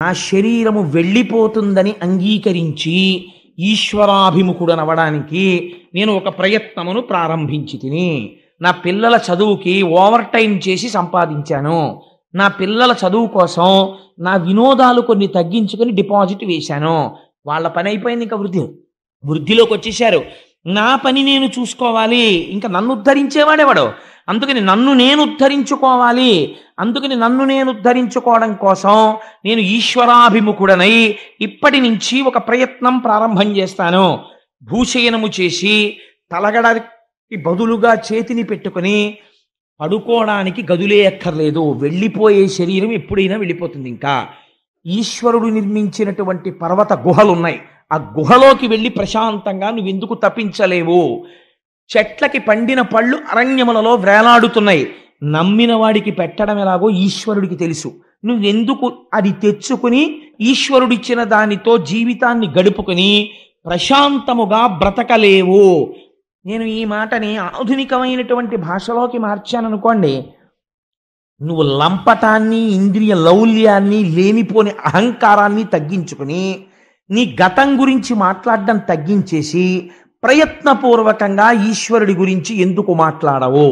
నా శరీరము వెళ్ళిపోతుందని అంగీకరించి ఈశ్వరాభిముఖుడనవడానికి నేను ఒక ప్రయత్నమును ప్రారంభించి తిని నా పిల్లల చదువుకి ఓవర్ టైం చేసి సంపాదించాను. నా పిల్లల చదువు కోసం నా వినోదాలు కొన్ని తగ్గించుకొని డిపాజిట్ వేశాను. వాళ్ళ పని అయిపోయింది, ఇంకా వృద్ధిలోకి వచ్చేసారు. నా పని నేను చూసుకోవాలి, ఇంకా నన్ను ఉద్ధరించేవాడేవాడు. అందుకని నన్ను నేను ఉద్ధరించుకోవాలి. అందుకని నన్ను నేను ఉద్ధరించుకోవడం కోసం నేను ఈశ్వరాభిముఖుడనై ఇప్పటి నుంచి ఒక ప్రయత్నం ప్రారంభం చేస్తాను. భూశయనము చేసి తలగడకి బదులుగా చేతిని పెట్టుకుని పడుకోవడానికి గదులే అక్కర్లేదు. వెళ్ళిపోయే శరీరం ఎప్పుడైనా వెళ్ళిపోతుంది. ఇంకా ఈశ్వరుడు నిర్మించినటువంటి పర్వత గుహలు ఉన్నాయి. ఆ గుహలోకి వెళ్ళి ప్రశాంతంగా నువ్వెందుకు తప్పించలేవు? చెట్లకి పండిన పళ్ళు అరణ్యములలో వేలాడుతున్నాయి. నమ్మిన వాడికి పెట్టడం ఎలాగో ఈశ్వరుడికి తెలుసు. నువ్వెందుకు అది తెచ్చుకుని ఈశ్వరుడిచ్చిన దానితో జీవితాన్ని గడుపుకుని ప్రశాంతముగా బ్రతకలేవు? నేను ఈ మాటని ఆధునికమైనటువంటి భాషలోకి మార్చాననుకోండి, నువ్వు లంపటాన్ని, ఇంద్రియ లౌల్యాన్ని, లేనిపోని అహంకారాన్ని తగ్గించుకుని నీ గతం గురించి మాట్లాడడం తగ్గించేసి ప్రయత్నపూర్వకంగా ఈశ్వరుడి గురించి ఎందుకు మాట్లాడవు?